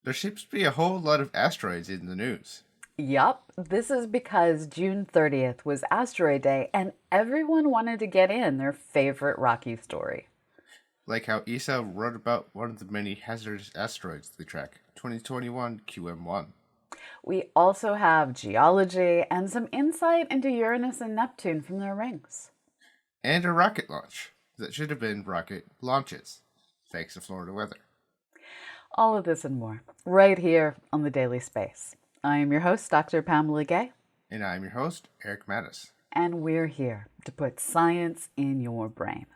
There seems to be a whole lot of asteroids in the news. Yup, this is because June 30th was Asteroid Day and everyone wanted to get in their favorite Rocky story. Like how ESA wrote about one of the many hazardous asteroids they track, 2021 QM1. We also have geology and some insight into Uranus and Neptune from their rings. And a rocket launch that should have been rocket launches, thanks to Florida weather. All of this and more, right here on the Daily Space. I am your host, Dr. Pamela Gay. And I'm your host, Eric Mattis. And we're here to put science in your brain.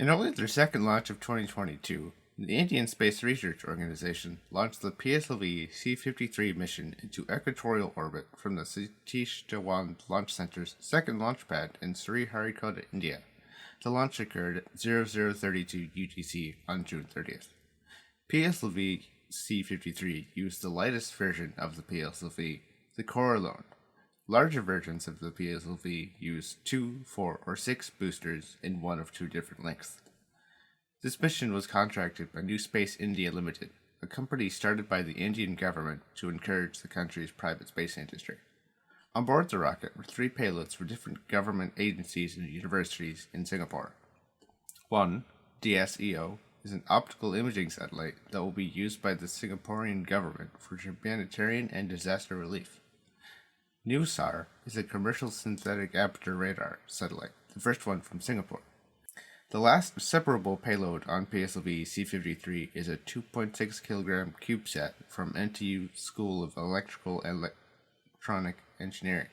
In only their second launch of 2022, the Indian Space Research Organization launched the PSLV C-53 mission into equatorial orbit from the Satish Dhawan Launch Center's second launch pad in Sriharikota, India. The launch occurred at 0032 UTC on June 30th. PSLV C-53 used the lightest version of the PSLV, the Coralone. Larger versions of the PSLV use 2, 4, or 6 boosters in one of two different lengths. This mission was contracted by New Space India Limited, a company started by the Indian government to encourage the country's private space industry. On board the rocket were 3 payloads for different government agencies and universities in Singapore. 1, DSEO, is an optical imaging satellite that will be used by the Singaporean government for humanitarian and disaster relief. NuSAR is a commercial synthetic aperture radar satellite, the first one from Singapore. The last separable payload on PSLV C-53 is a 2.6 kg CubeSat from NTU School of Electrical and Electronic Engineering.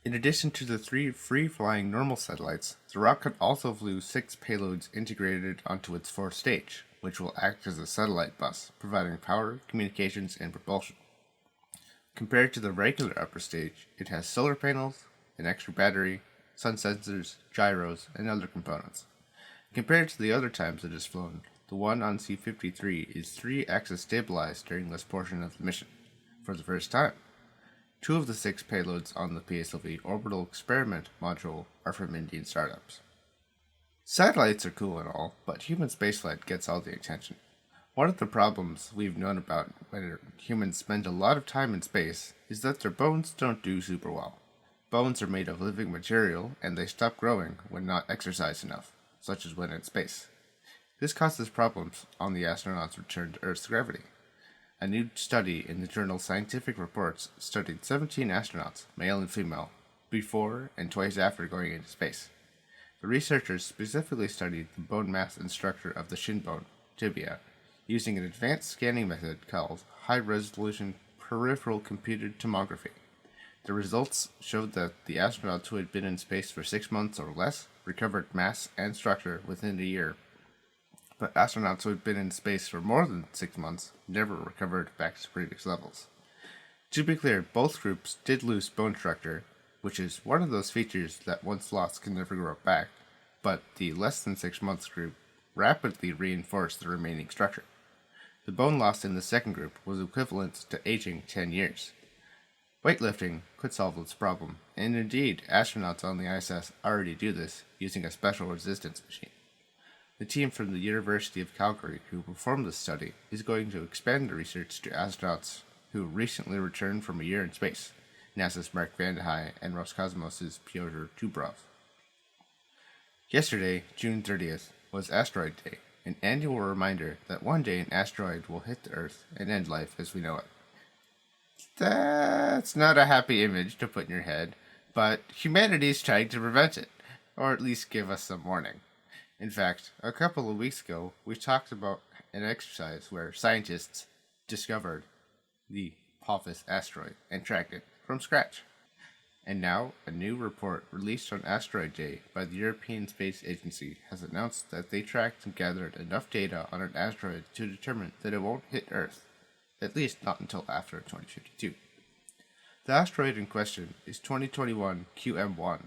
In addition to the 3 free-flying normal satellites, the rocket also flew 6 payloads integrated onto its 4th stage, which will act as a satellite bus, providing power, communications, and propulsion. Compared to the regular upper stage, it has solar panels, an extra battery, sun sensors, gyros, and other components. Compared to the other times it has flown, the one on C-53 is 3-axis stabilized during this portion of the mission, for the first time. 2 of the 6 payloads on the PSLV Orbital Experiment module are from Indian startups. Satellites are cool and all, but human spaceflight gets all the attention. One of the problems we've known about when humans spend a lot of time in space is that their bones don't do super well. Bones are made of living material, and they stop growing when not exercised enough, such as when in space. This causes problems on the astronauts' return to Earth's gravity. A new study in the journal Scientific Reports studied 17 astronauts, male and female, before and twice after going into space. The researchers specifically studied the bone mass and structure of the shin bone, tibia, using an advanced scanning method called high-resolution peripheral computed tomography. The results showed that the astronauts who had been in space for 6 months or less recovered mass and structure within a year, but astronauts who had been in space for more than 6 months never recovered back to previous levels. To be clear, both groups did lose bone structure, which is one of those features that once lost can never grow back, but the less than 6 months group rapidly reinforced the remaining structure. The bone loss in the second group was equivalent to aging 10 years. Weightlifting could solve this problem, and indeed, astronauts on the ISS already do this using a special resistance machine. The team from the University of Calgary who performed this study is going to expand the research to astronauts who recently returned from a year in space, NASA's Mark Vande Hei and Roscosmos' Pyotr Tubrov. Yesterday, June 30th, was Asteroid Day, an annual reminder that one day an asteroid will hit the Earth and end life as we know it. That's not a happy image to put in your head, but humanity's trying to prevent it, or at least give us some warning. In fact, a couple of weeks ago, we talked about an exercise where scientists discovered the Apophis asteroid and tracked it from scratch. And now, a new report released on Asteroid Day by the European Space Agency has announced that they tracked and gathered enough data on an asteroid to determine that it won't hit Earth, at least not until after 2052. The asteroid in question is 2021 QM1,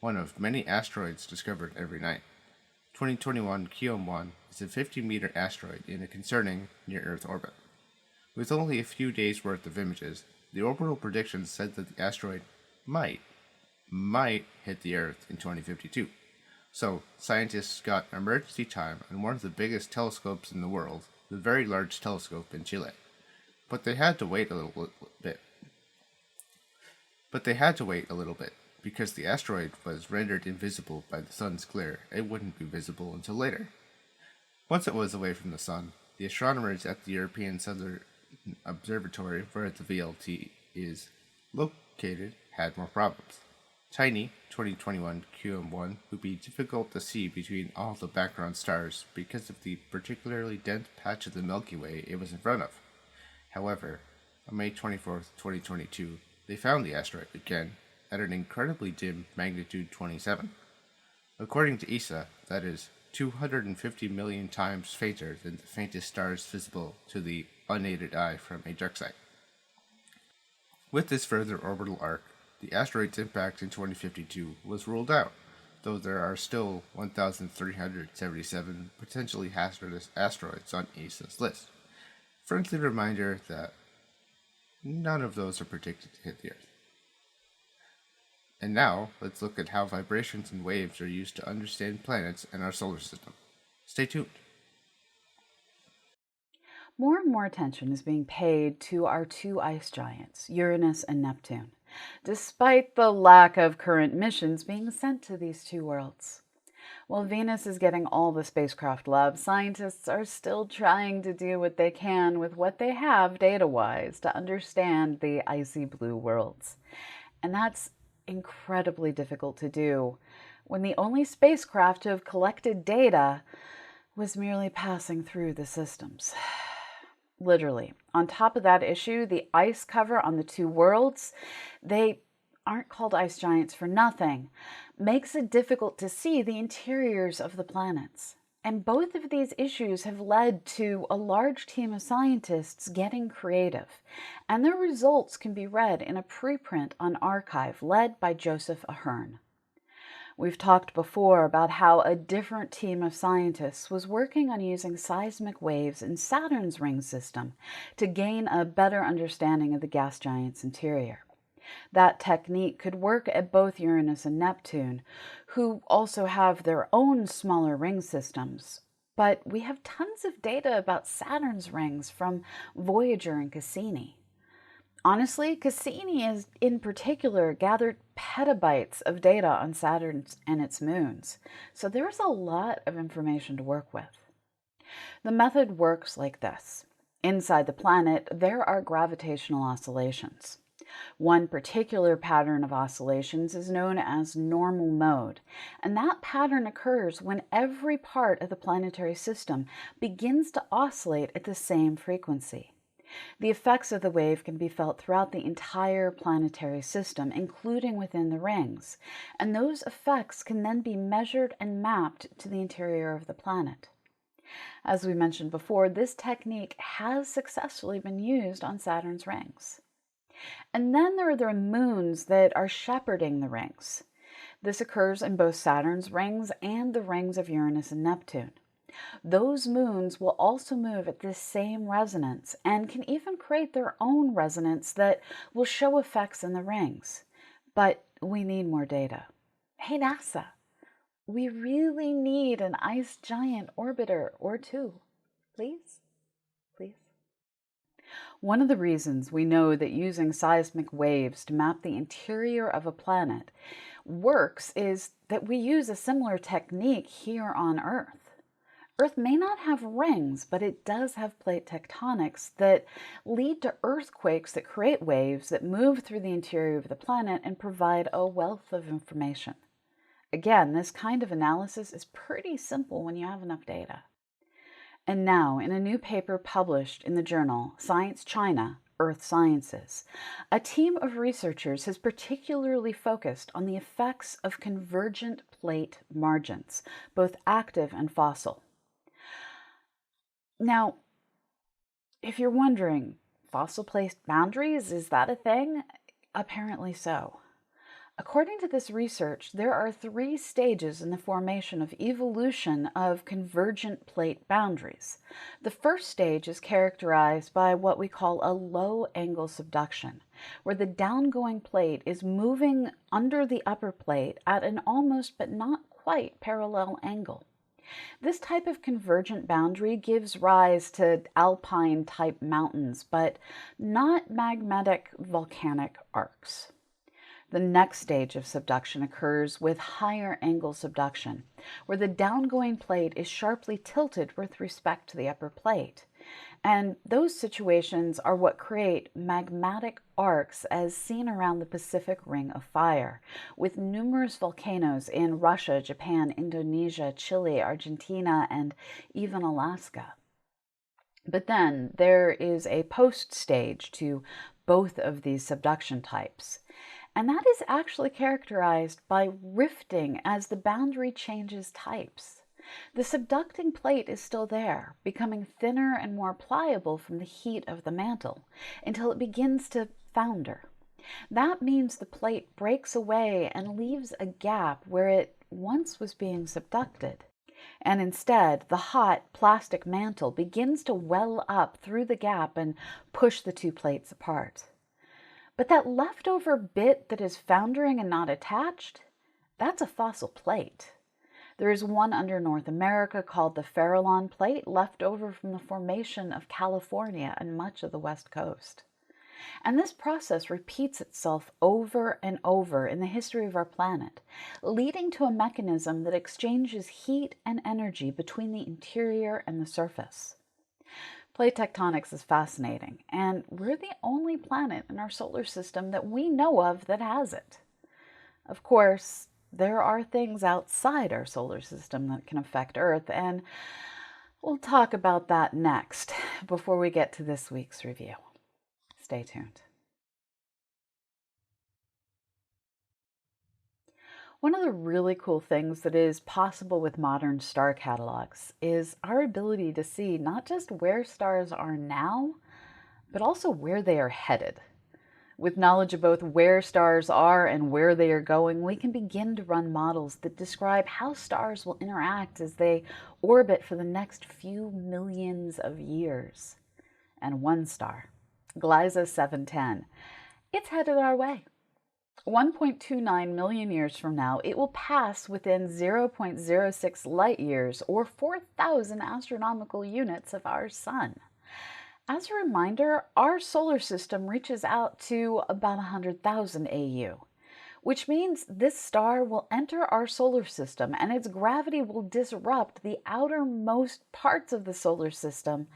one of many asteroids discovered every night. 2021 QM1 is a 50-meter asteroid in a concerning near-Earth orbit. With only a few days' worth of images, the orbital predictions said that the asteroid might hit the Earth in 2052. So, scientists got emergency time on one of the biggest telescopes in the world, the Very Large Telescope in Chile. But they had to wait a little bit. Because the asteroid was rendered invisible by the sun's glare. It wouldn't be visible until later. Once it was away from the sun, the astronomers at the European Southern Observatory, where the VLT is located, had more problems. Tiny 2021 QM1 would be difficult to see between all the background stars because of the particularly dense patch of the Milky Way it was in front of. However, on May 24, 2022, they found the asteroid again at an incredibly dim magnitude 27. According to ESA, that is 250 million times fainter than the faintest stars visible to the unaided eye from a dark site. With this further orbital arc, the asteroid's impact in 2052 was ruled out, though there are still 1,377 potentially hazardous asteroids on ESA's list. Friendly reminder that none of those are predicted to hit the Earth. And now, let's look at how vibrations and waves are used to understand planets and our solar system. Stay tuned. More and more attention is being paid to our two ice giants, Uranus and Neptune, despite the lack of current missions being sent to these two worlds. While Venus is getting all the spacecraft love, scientists are still trying to do what they can with what they have data-wise to understand the icy blue worlds. And that's incredibly difficult to do when the only spacecraft to have collected data was merely passing through the systems. Literally. On top of that issue, the ice cover on the two worlds, they aren't called ice giants for nothing, makes it difficult to see the interiors of the planets. And both of these issues have led to a large team of scientists getting creative, and their results can be read in a preprint on Archive led by Joseph Ahern. We've talked before about how a different team of scientists was working on using seismic waves in Saturn's ring system to gain a better understanding of the gas giant's interior. That technique could work at both Uranus and Neptune, who also have their own smaller ring systems. But we have tons of data about Saturn's rings from Voyager and Cassini. Honestly, Cassini has in particular gathered petabytes of data on Saturn and its moons, so there's a lot of information to work with. The method works like this. Inside the planet, there are gravitational oscillations. One particular pattern of oscillations is known as normal mode, and that pattern occurs when every part of the planetary system begins to oscillate at the same frequency. The effects of the wave can be felt throughout the entire planetary system, including within the rings, and those effects can then be measured and mapped to the interior of the planet. As we mentioned before, this technique has successfully been used on Saturn's rings. And then there are the moons that are shepherding the rings. This occurs in both Saturn's rings and the rings of Uranus and Neptune. Those moons will also move at this same resonance and can even create their own resonance that will show effects in the rings. But we need more data. Hey NASA, we really need an ice giant orbiter or two. Please? Please? One of the reasons we know that using seismic waves to map the interior of a planet works is that we use a similar technique here on Earth. Earth may not have rings, but it does have plate tectonics that lead to earthquakes that create waves that move through the interior of the planet and provide a wealth of information. Again, this kind of analysis is pretty simple when you have enough data. And now, in a new paper published in the journal Science China, Earth Sciences, a team of researchers has particularly focused on the effects of convergent plate margins, both active and fossil. Now, if you're wondering, fossil plate boundaries, is that a thing? Apparently so. According to this research, there are 3 stages in the formation of evolution of convergent plate boundaries. The first stage is characterized by what we call a low-angle subduction, where the downgoing plate is moving under the upper plate at an almost but not quite parallel angle. This type of convergent boundary gives rise to alpine-type mountains, but not magmatic volcanic arcs. The next stage of subduction occurs with higher angle subduction, where the downgoing plate is sharply tilted with respect to the upper plate. And those situations are what create magmatic arcs as seen around the Pacific Ring of Fire, with numerous volcanoes in Russia, Japan, Indonesia, Chile, Argentina, and even Alaska. But then there is a post-stage to both of these subduction types. And that is actually characterized by rifting as the boundary changes types. The subducting plate is still there, becoming thinner and more pliable from the heat of the mantle, until it begins to founder. That means the plate breaks away and leaves a gap where it once was being subducted. And instead, the hot plastic mantle begins to well up through the gap and push the 2 plates apart. But that leftover bit that is foundering and not attached, that's a fossil plate. There is one under North America called the Farallon Plate, left over from the formation of California and much of the West Coast. And this process repeats itself over and over in the history of our planet, leading to a mechanism that exchanges heat and energy between the interior and the surface. Plate tectonics is fascinating, and we're the only planet in our solar system that we know of that has it. Of course, there are things outside our solar system that can affect Earth, and we'll talk about that next before we get to this week's review. Stay tuned. One of the really cool things that is possible with modern star catalogs is our ability to see not just where stars are now, but also where they are headed. With knowledge of both where stars are and where they are going, we can begin to run models that describe how stars will interact as they orbit for the next few millions of years. And one star, Gliese 710, it's headed our way. 1.29 million years from now, it will pass within 0.06 light years, or 4,000 astronomical units of our sun. As a reminder, our solar system reaches out to about 100,000 AU, which means this star will enter our solar system and its gravity will disrupt the outermost parts of the solar system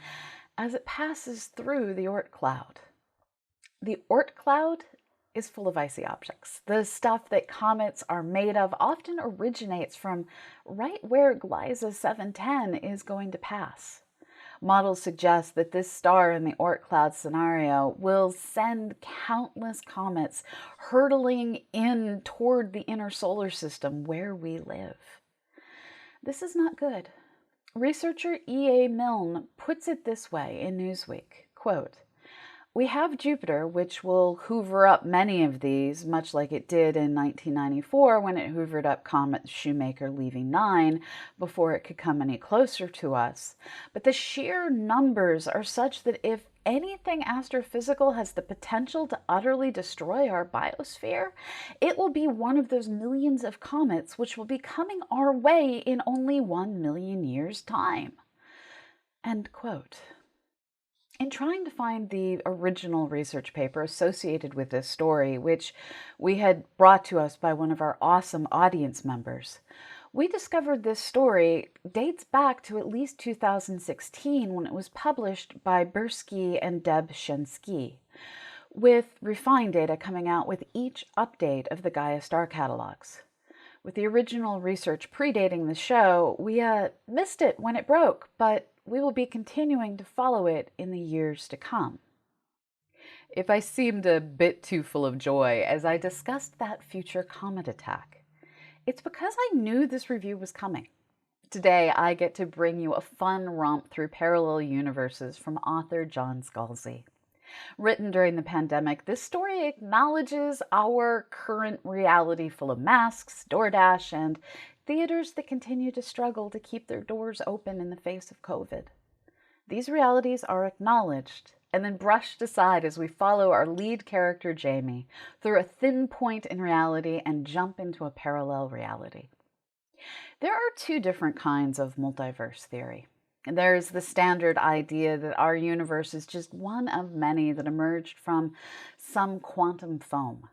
as it passes through the Oort Cloud. The Oort Cloud is full of icy objects. The stuff that comets are made of often originates from right where Gliese 710 is going to pass. Models suggest that this star in the Oort Cloud scenario will send countless comets hurtling in toward the inner solar system where we live. This is not good. Researcher E.A. Milne puts it this way in Newsweek, quote, "We have Jupiter, which will hoover up many of these, much like it did in 1994 when it hoovered up Comet Shoemaker leaving 9 before it could come any closer to us. But the sheer numbers are such that if anything astrophysical has the potential to utterly destroy our biosphere, it will be one of those millions of comets which will be coming our way in only 1 million years' time." End quote. In trying to find the original research paper associated with this story, which we had brought to us by one of our awesome audience members, we discovered this story dates back to at least 2016 when it was published by Bursky and Deb Shensky, with refined data coming out with each update of the Gaia star catalogs. With the original research predating the show, we missed it when it broke, but we will be continuing to follow it in the years to come. If I seemed a bit too full of joy as I discussed that future comet attack, it's because I knew this review was coming. Today, I get to bring you a fun romp through parallel universes from author John Scalzi. Written during the pandemic, this story acknowledges our current reality full of masks, DoorDash, and theaters that continue to struggle to keep their doors open in the face of COVID. These realities are acknowledged and then brushed aside as we follow our lead character, Jamie, through a thin point in reality and jump into a parallel reality. There are two different kinds of multiverse theory. There's the standard idea that our universe is just one of many that emerged from some quantum foam.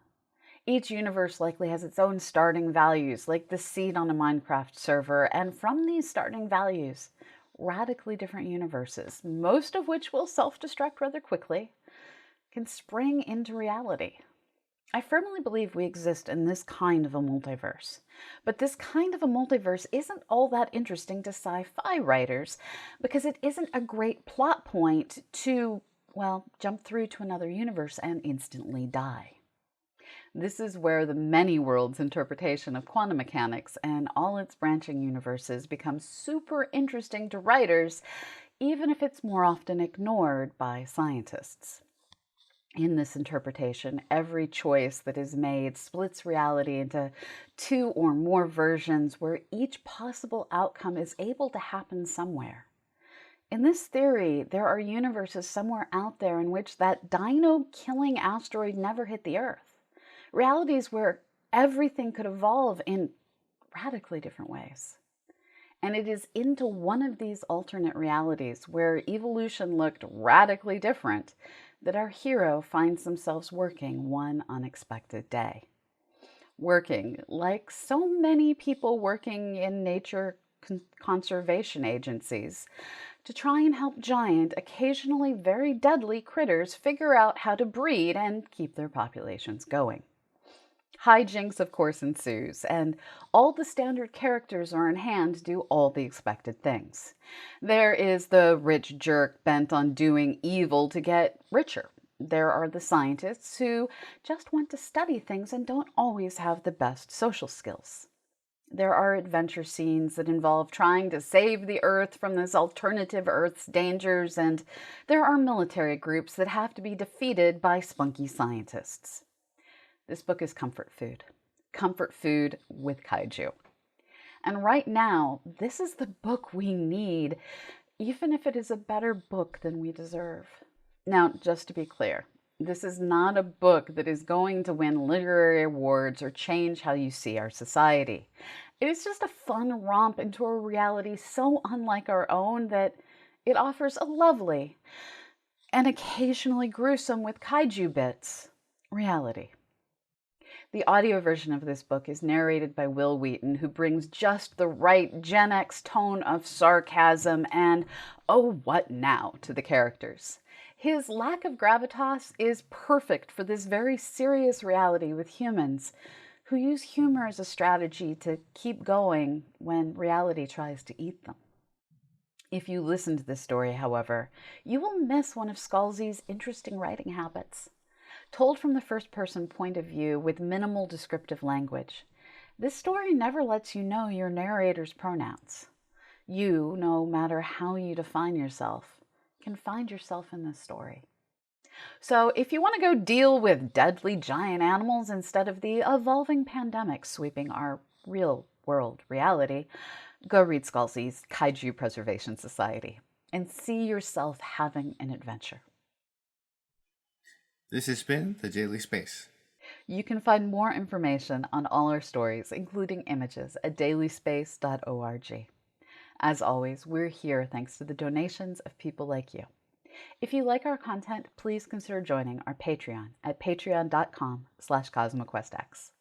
Each universe likely has its own starting values, like the seed on a Minecraft server, and from these starting values, radically different universes, most of which will self-destruct rather quickly, can spring into reality. I firmly believe we exist in this kind of a multiverse. But this kind of a multiverse isn't all that interesting to sci-fi writers because it isn't a great plot point to, well, jump through to another universe and instantly die. This is where the many worlds interpretation of quantum mechanics and all its branching universes becomes super interesting to writers, even if it's more often ignored by scientists. In this interpretation, every choice that is made splits reality into two or more versions where each possible outcome is able to happen somewhere. In this theory, there are universes somewhere out there in which that dino-killing asteroid never hit the Earth. Realities where everything could evolve in radically different ways. And it is into one of these alternate realities where evolution looked radically different that our hero finds themselves working one unexpected day. Working, like so many people working in nature conservation agencies, to try and help giant, occasionally very deadly critters figure out how to breed and keep their populations going. Hijinks, of course, ensues, and all the standard characters are in hand to do all the expected things. There is the rich jerk bent on doing evil to get richer. There are the scientists who just want to study things and don't always have the best social skills. There are adventure scenes that involve trying to save the Earth from this alternative Earth's dangers, and there are military groups that have to be defeated by spunky scientists. This book is comfort food with kaiju. And right now, this is the book we need, even if it is a better book than we deserve. Now, just to be clear, this is not a book that is going to win literary awards or change how you see our society. It is just a fun romp into a reality so unlike our own that it offers a lovely and occasionally gruesome with kaiju bits reality. The audio version of this book is narrated by Will Wheaton, who brings just the right Gen X tone of sarcasm and, oh, what now, to the characters. His lack of gravitas is perfect for this very serious reality with humans, who use humor as a strategy to keep going when reality tries to eat them. If you listen to this story, however, you will miss one of Scalzi's interesting writing habits. Told from the first-person point of view with minimal descriptive language, this story never lets you know your narrator's pronouns. You, no matter how you define yourself, can find yourself in this story. So if you want to go deal with deadly giant animals instead of the evolving pandemic sweeping our real-world reality, go read Scalzi's Kaiju Preservation Society and see yourself having an adventure. This has been The Daily Space. You can find more information on all our stories, including images, at dailyspace.org. As always, we're here thanks to the donations of people like you. If you like our content, please consider joining our Patreon at patreon.com/CosmoQuestX.